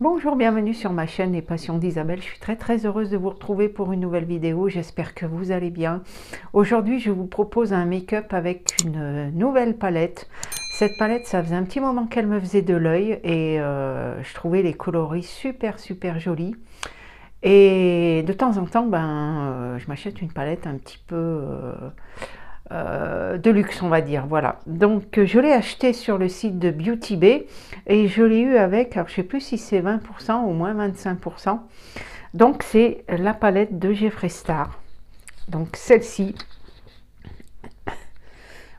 Bonjour, bienvenue sur ma chaîne Les Passions d'Isabelle. Je suis très heureuse de vous retrouver pour une nouvelle vidéo. J'espère que vous allez bien. Aujourd'hui, je vous propose un make-up avec une nouvelle palette. Cette palette, ça faisait un petit moment qu'elle me faisait de l'œil et je trouvais les coloris super jolis. Et de temps en temps, je m'achète une palette un petit peu de luxe, on va dire. Voilà, donc je l'ai acheté sur le site de Beauty Bay et je l'ai eu avec, alors je sais plus si c'est 20% ou moins 25%. Donc c'est la palette de Jeffree Star, donc celle-ci.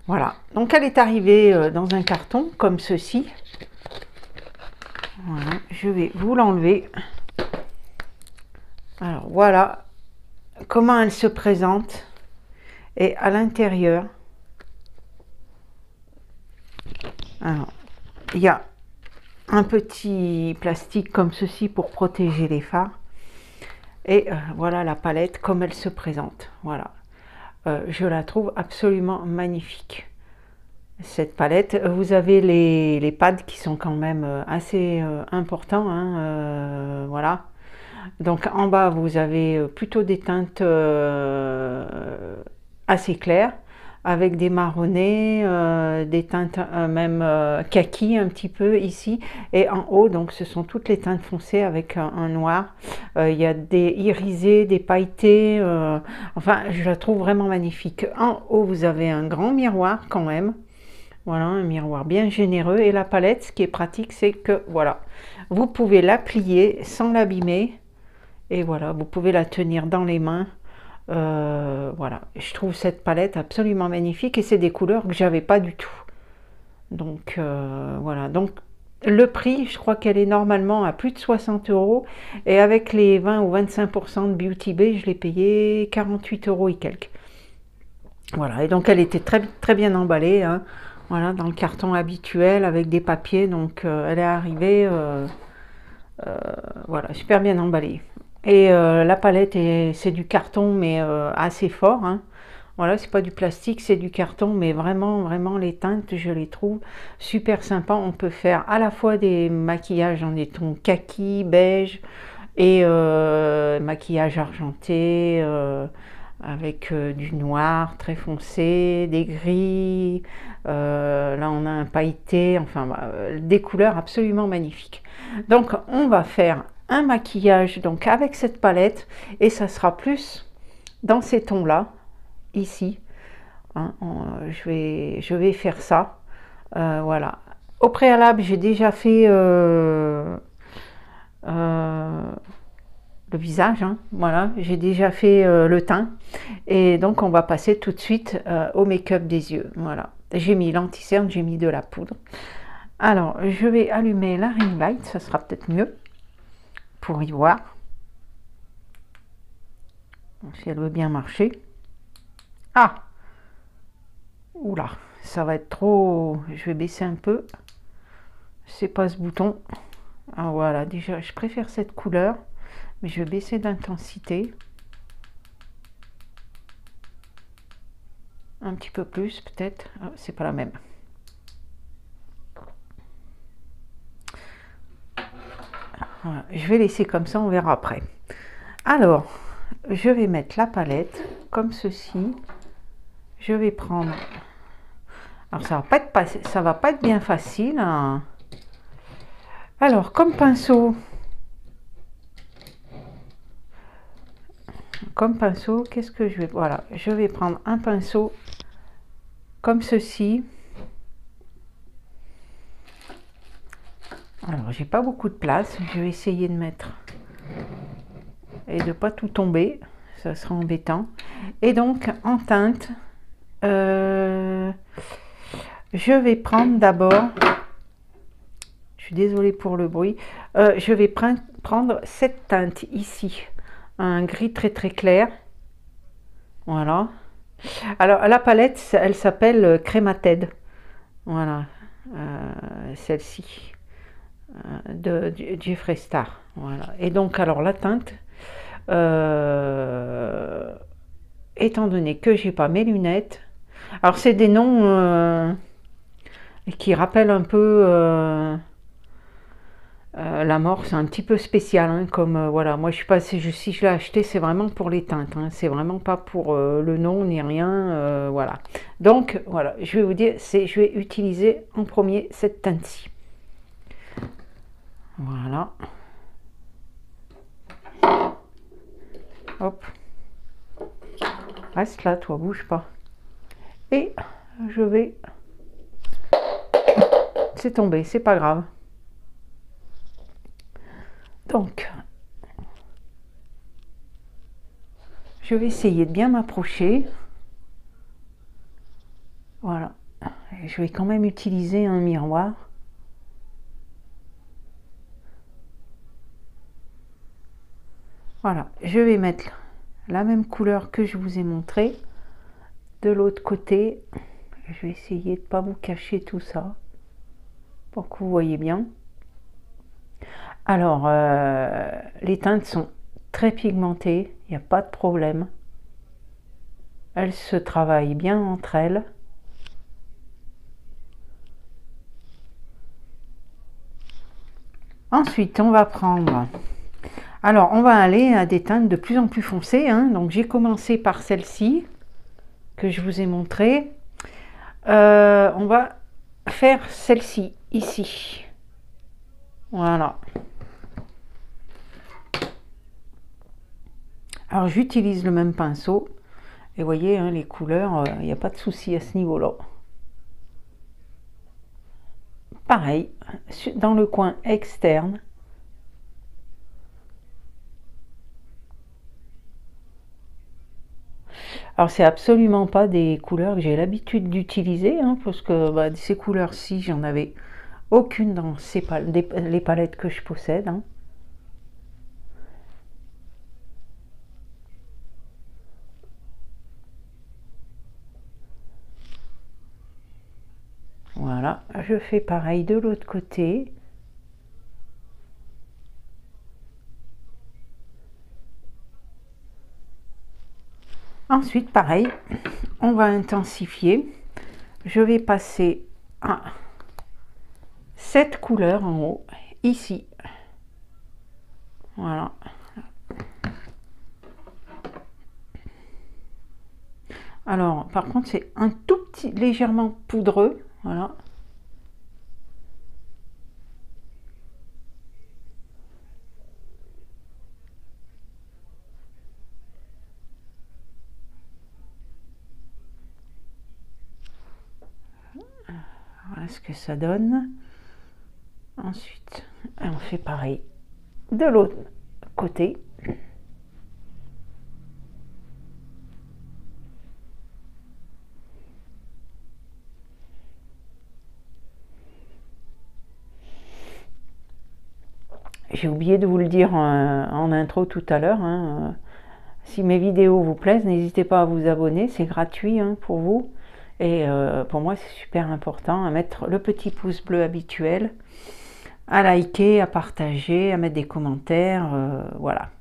Voilà, donc elle est arrivée dans un carton comme ceci. Voilà, je vais vous l'enlever. Alors voilà comment elle se présente. Et à l'intérieur, alors il y a un petit plastique comme ceci pour protéger les fards. Et voilà la palette comme elle se présente. Voilà, je la trouve absolument magnifique. Cette palette, vous avez les pads qui sont quand même assez importants, hein, voilà. Donc en bas vous avez plutôt des teintes assez claires avec des marronnés, des teintes même kaki un petit peu ici, et en haut donc ce sont toutes les teintes foncées avec un noir. Il y a des irisés, des pailletés, enfin je la trouve vraiment magnifique. En haut vous avez un grand miroir quand même. Voilà, un miroir bien généreux. Et la palette, ce qui est pratique, c'est que voilà, vous pouvez la plier sans l'abîmer. Et voilà, vous pouvez la tenir dans les mains. Voilà, je trouve cette palette absolument magnifique. Et c'est des couleurs que j'avais pas du tout. Donc voilà, donc le prix, je crois qu'elle est normalement à plus de 60 €. Et avec les 20 ou 25% de Beauty Bay, je l'ai payé 48 € et quelques. Voilà, et donc elle était très bien emballée, hein. Voilà, dans le carton habituel avec des papiers, donc elle est arrivée, voilà, super bien emballée. Et la palette, c'est du carton, mais assez fort, hein. Voilà, c'est pas du plastique, c'est du carton, mais vraiment les teintes, je les trouve super sympas. On peut faire à la fois des maquillages dans des tons kaki, beige, et maquillage argenté, avec du noir très foncé, des gris, là on a un pailleté, enfin des couleurs absolument magnifiques. Donc on va faire un maquillage donc avec cette palette, et ça sera plus dans ces tons là, ici, hein, je vais faire ça, voilà. Au préalable j'ai déjà fait le visage, hein, voilà, j'ai déjà fait le teint, et donc on va passer tout de suite au make-up des yeux. Voilà, j'ai mis l'anti-cerne, j'ai mis de la poudre. Alors je vais allumer la ring light, ça sera peut-être mieux pour y voir si elle veut bien marcher. Ah, oula, ça va être trop, je vais baisser un peu, c'est pas ce bouton. Ah, voilà, déjà je préfère cette couleur, mais je vais baisser d'intensité un petit peu plus peut-être. Ah, c'est pas la même. Voilà, je vais laisser comme ça, on verra après. Alors je vais mettre la palette comme ceci. Je vais prendre, alors ça va pas être bien facile, hein. Alors comme pinceau, qu'est-ce que je vais, voilà, je vais prendre un pinceau comme ceci. Alors j'ai pas beaucoup de place, je vais essayer de mettre et de pas tout tomber, ça sera embêtant. Et donc en teinte, je vais prendre d'abord, je suis désolée pour le bruit, je vais prendre cette teinte ici, un gris très clair. Voilà. Alors la palette, elle s'appelle Crémated. Voilà, celle-ci, de Jeffree Star. Voilà. Et donc, alors la teinte, étant donné que j'ai pas mes lunettes, alors c'est des noms qui rappellent un peu la mort, c'est un petit peu spécial, hein, comme voilà, moi je suis pas, si je l'ai acheté, c'est vraiment pour les teintes, hein, c'est vraiment pas pour le nom ni rien, voilà. Donc voilà, je vais vous dire, je vais utiliser en premier cette teinte-ci. Voilà. Hop. Reste là, toi, bouge pas. Et je vais... C'est tombé, c'est pas grave. Donc, je vais essayer de bien m'approcher. Voilà. Et je vais quand même utiliser un miroir. Voilà, je vais mettre la même couleur que je vous ai montré de l'autre côté. Je vais essayer de ne pas vous cacher tout ça pour que vous voyez bien. Alors, les teintes sont très pigmentées, il n'y a pas de problème. Elles se travaillent bien entre elles. Ensuite, on va prendre... Alors, on va aller à des teintes de plus en plus foncées, hein. Donc, j'ai commencé par celle-ci que je vous ai montrée. On va faire celle-ci, ici. Voilà. Alors, j'utilise le même pinceau. Et vous voyez, hein, les couleurs, il n'y a pas de souci à ce niveau-là. Pareil, dans le coin externe. Alors, c'est absolument pas des couleurs que j'ai l'habitude d'utiliser, hein, parce que bah, ces couleurs-ci, j'en avais aucune dans les palettes que je possède. Hein. Voilà, je fais pareil de l'autre côté. Ensuite, pareil, on va intensifier. Je vais passer à cette couleur en haut, ici. Voilà. Alors, par contre, c'est un tout petit, légèrement poudreux. Voilà. Voilà ce que ça donne. Ensuite, on fait pareil de l'autre côté. J'ai oublié de vous le dire en intro tout à l'heure. Hein. Si mes vidéos vous plaisent, n'hésitez pas à vous abonner, c'est gratuit hein, pour vous. Et pour moi, c'est super important à mettre le petit pouce bleu habituel, à liker, à partager, à mettre des commentaires, voilà.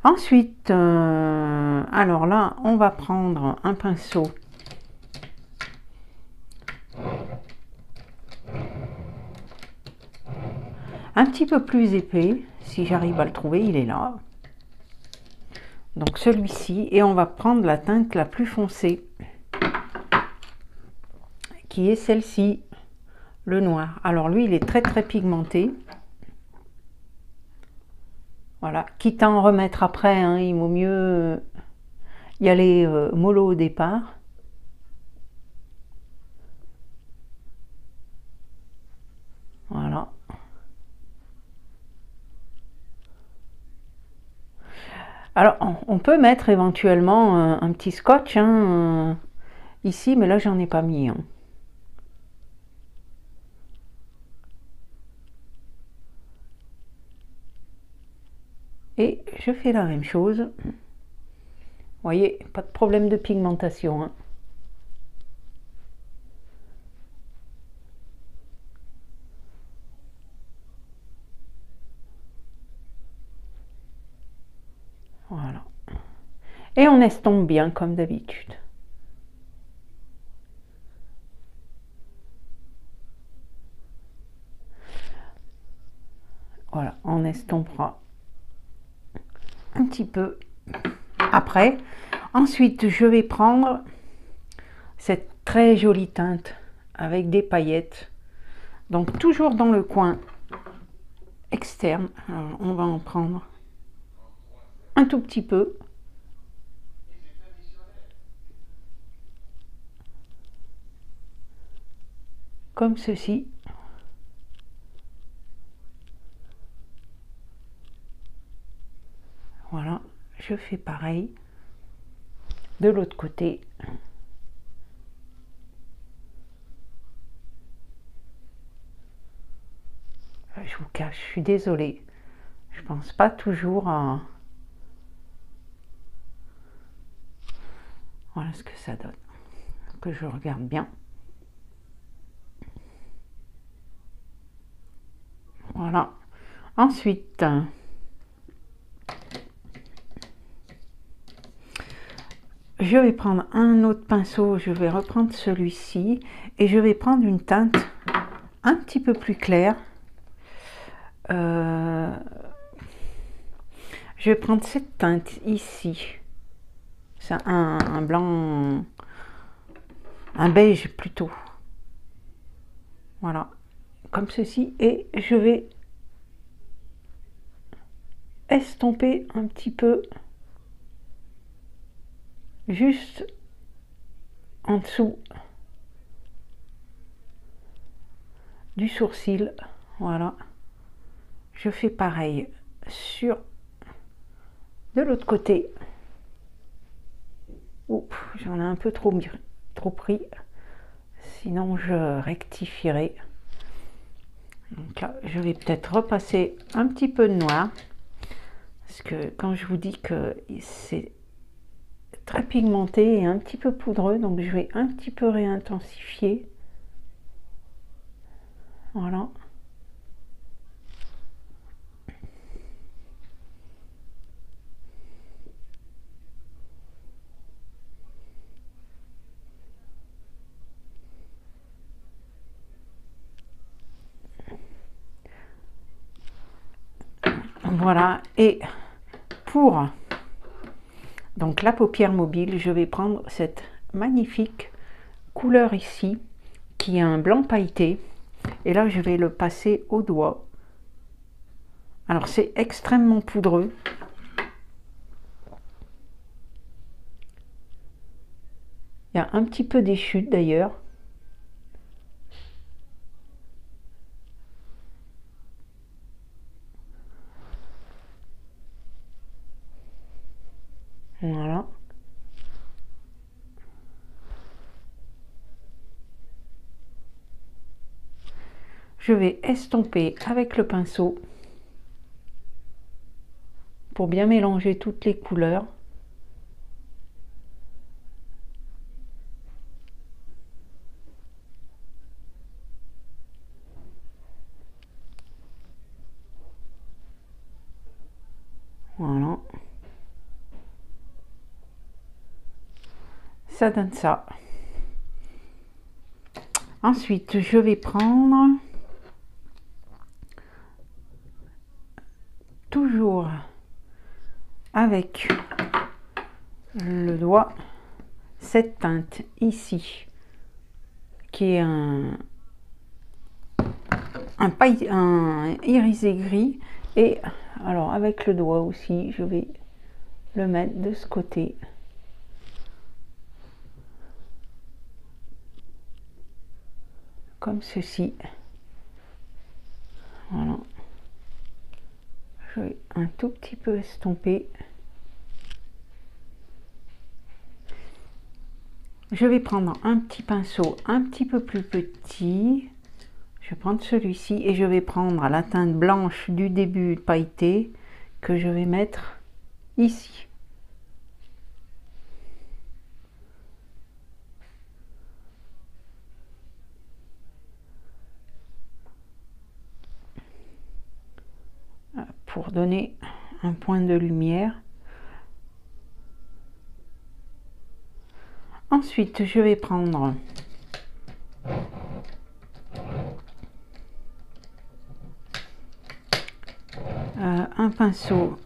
Ensuite, alors là, on va prendre un pinceau un petit peu plus épais, si j'arrive à le trouver, il est là. Donc celui-ci, et on va prendre la teinte la plus foncée, qui est celle-ci, le noir. Alors lui, il est très très pigmenté. Voilà, quitte à en remettre après, hein, il vaut mieux y aller mollo au départ. Voilà. Alors, on peut mettre éventuellement un petit scotch hein, ici, mais là, j'en ai pas mis. Hein. Et je fais la même chose. Vous voyez, pas de problème de pigmentation. Hein. Et on estompe bien comme d'habitude. Voilà, on estompera un petit peu après. Ensuite, je vais prendre cette très jolie teinte avec des paillettes. Donc, toujours dans le coin externe. Alors, on va en prendre un tout petit peu. Comme ceci. Voilà, je fais pareil de l'autre côté. Je vous cache, je suis désolée. Je pense pas toujours à... Voilà ce que ça donne. Que je regarde bien. Voilà. Ensuite, je vais prendre un autre pinceau. Je vais reprendre celui-ci. Et je vais prendre une teinte un petit peu plus claire. Je vais prendre cette teinte ici. C'est un blanc, un beige plutôt. Voilà, comme ceci. Et je vais estomper un petit peu juste en dessous du sourcil. Voilà, je fais pareil sur de l'autre côté. Oups, j'en ai un peu trop pris, sinon je rectifierai. Donc là, je vais peut-être repasser un petit peu de noir, parce que quand je vous dis que c'est très pigmenté et un petit peu poudreux, donc je vais un petit peu réintensifier. Voilà. Voilà, et pour donc la paupière mobile, je vais prendre cette magnifique couleur ici, qui est un blanc pailleté, et là je vais le passer au doigt. Alors c'est extrêmement poudreux. Il y a un petit peu des chutes d'ailleurs. Voilà. Je vais estomper avec le pinceau pour bien mélanger toutes les couleurs. Voilà. Ça donne ça. Ensuite, je vais prendre toujours avec le doigt cette teinte ici, qui est un irisé gris. Et alors avec le doigt aussi, je vais le mettre de ce côté. Comme ceci. Voilà. Je vais un tout petit peu estomper. Je vais prendre un petit pinceau un petit peu plus petit. Je vais prendre celui-ci et je vais prendre la teinte blanche du début pailleté que je vais mettre ici. Pour donner un point de lumière. Ensuite, je vais prendre un pinceau.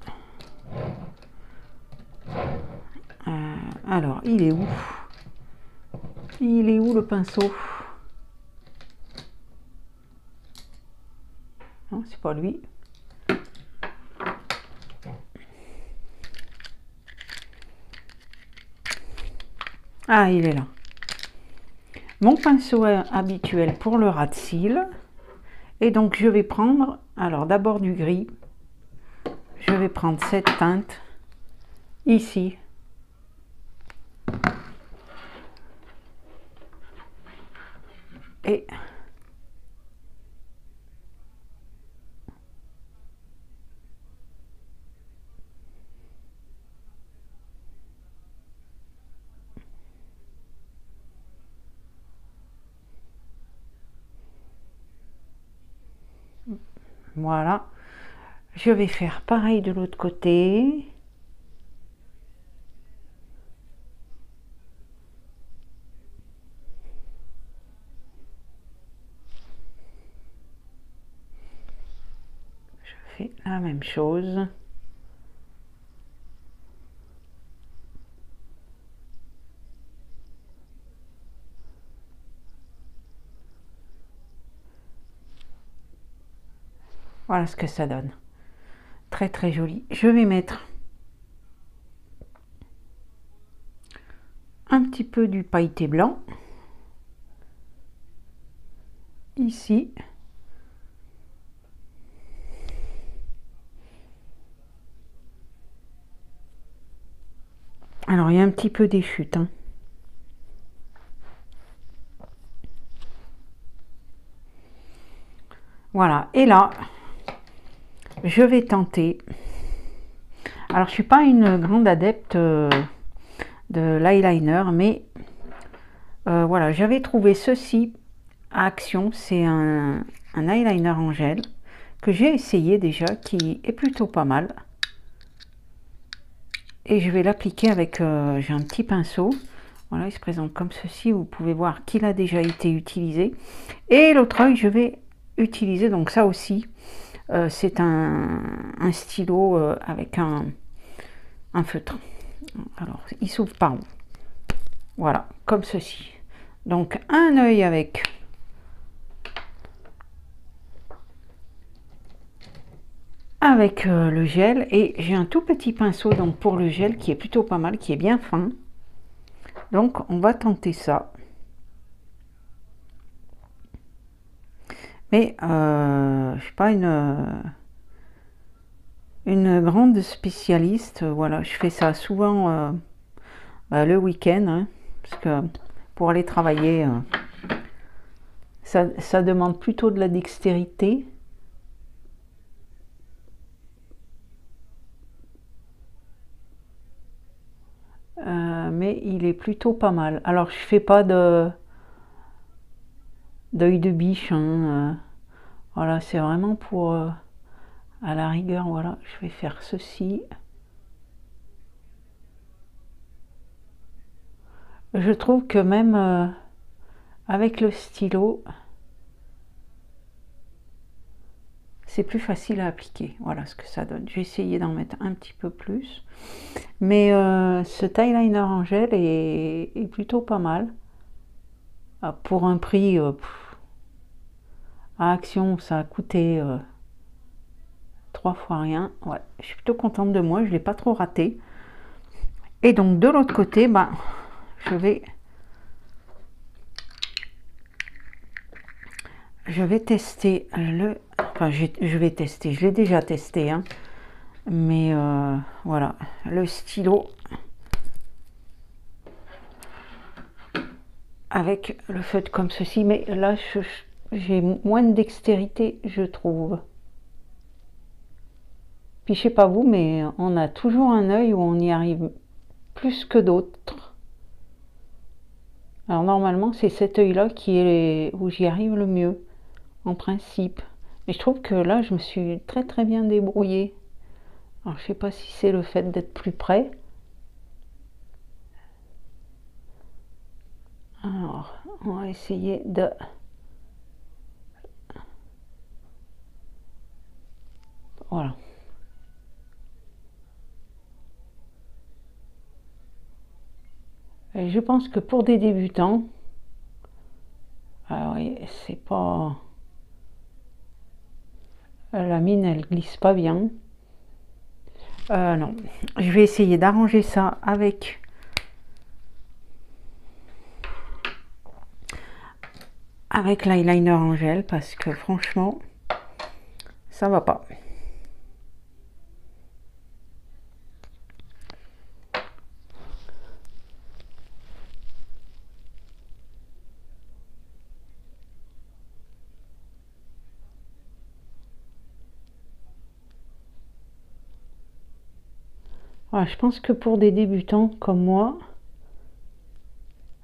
Alors, il est où? Il est où le pinceau? Non, c'est pas lui. Ah, il est là. Mon pinceau habituel pour le ras de cils. Et donc, je vais prendre, alors d'abord du gris. Je vais prendre cette teinte ici. Et voilà. Je vais faire pareil de l'autre côté. Je fais la même chose. Voilà ce que ça donne. Très très joli. Je vais mettre un petit peu du pailleté blanc. Ici. Alors il y a un petit peu des chutes. Hein. Voilà. Et là, je vais tenter. Alors je suis pas une grande adepte de l'eyeliner, mais voilà, j'avais trouvé ceci à Action. C'est un eyeliner en gel que j'ai essayé déjà, qui est plutôt pas mal. Et je vais l'appliquer avec, j'ai un petit pinceau. Voilà, il se présente comme ceci. Vous pouvez voir qu'il a déjà été utilisé. Et l'autre œil, je vais utiliser, donc ça aussi, c'est un stylo avec un feutre. Alors, il s'ouvre par où? Voilà, comme ceci. Donc, un œil avec le gel, et j'ai un tout petit pinceau donc pour le gel qui est plutôt pas mal, qui est bien fin. Donc, on va tenter ça. Mais je suis pas une grande spécialiste. Voilà, je fais ça souvent le week-end, hein, parce que pour aller travailler, ça demande plutôt de la dextérité. Mais il est plutôt pas mal. Alors je fais pas d'œil de biche, hein, voilà, c'est vraiment pour à la rigueur. Voilà, je vais faire ceci. Je trouve que même avec le stylo, c'est plus facile à appliquer. Voilà ce que ça donne. J'ai essayé d'en mettre un petit peu plus, mais ce eyeliner en gel est plutôt pas mal. Pour un prix à Action, ça a coûté 3 fois rien. Ouais, je suis plutôt contente de moi, je l'ai pas trop raté. Et donc de l'autre côté, ben, je vais tester le, enfin je vais tester, je l'ai déjà testé, hein, mais voilà, le stylo avec le feutre comme ceci. Mais là j'ai moins de dextérité, je trouve. Puis je sais pas vous, mais on a toujours un œil où on y arrive plus que d'autres. Alors normalement c'est cet œil là qui est où j'y arrive le mieux en principe, mais je trouve que là je me suis très bien débrouillée. Alors je sais pas si c'est le fait d'être plus près, Alors, on va essayer de... Voilà. Et je pense que pour des débutants, alors c'est pas... La mine, elle glisse pas bien. Non, je vais essayer d'arranger ça avec l'eyeliner en gel parce que franchement, ça va pas. Voilà, je pense que pour des débutants comme moi,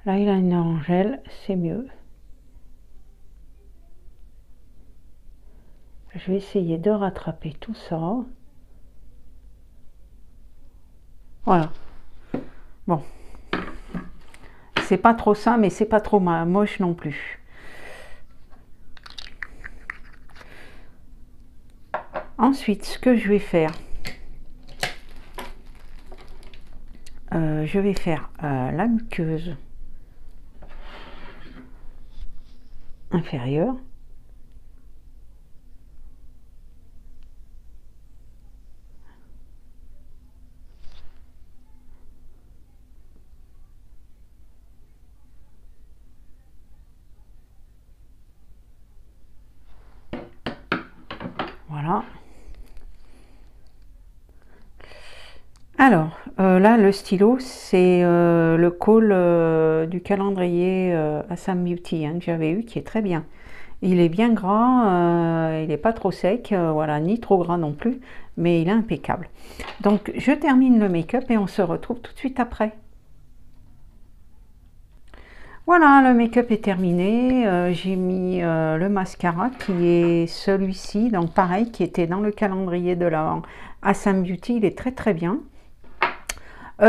l'eyeliner en gel, c'est mieux. Je vais essayer de rattraper tout ça. Voilà. Bon. C'est pas trop ça, mais c'est pas trop moche non plus. Ensuite, ce que je vais faire, la muqueuse inférieure. Voilà. Alors, là, le stylo, c'est le col du calendrier Assam Beauty hein, que j'avais eu, qui est très bien. Il est bien gras, il n'est pas trop sec, voilà, ni trop gras non plus, mais il est impeccable. Donc, je termine le make-up et on se retrouve tout de suite après. Voilà, le make-up est terminé. J'ai mis le mascara qui est celui-ci, donc pareil, qui était dans le calendrier de la Assam Beauty. Il est très très bien.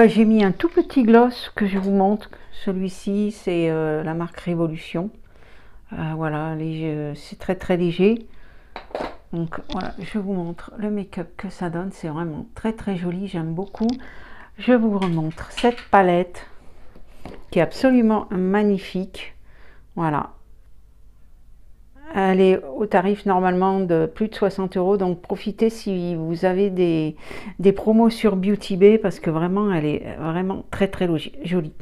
J'ai mis un tout petit gloss que je vous montre. Celui-ci, c'est la marque Révolution. Voilà, c'est très très léger. Donc voilà, je vous montre le make-up que ça donne. C'est vraiment très très joli, j'aime beaucoup. Je vous remontre cette palette qui est absolument magnifique. Voilà. Elle est au tarif normalement de plus de 60 €, donc profitez si vous avez des promos sur Beauty Bay parce que vraiment elle est vraiment très très jolie.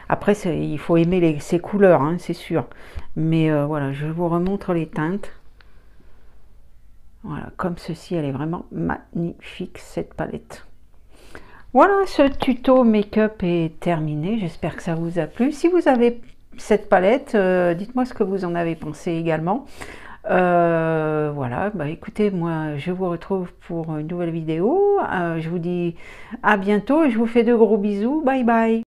Après il faut aimer ces couleurs, hein, c'est sûr. Mais voilà, je vous remontre les teintes. Voilà, comme ceci, elle est vraiment magnifique cette palette. Voilà, ce tuto make-up est terminé. J'espère que ça vous a plu. Si vous avez cette palette, dites-moi ce que vous en avez pensé également. Voilà, bah écoutez, moi je vous retrouve pour une nouvelle vidéo. Je vous dis à bientôt et je vous fais de gros bisous. Bye bye.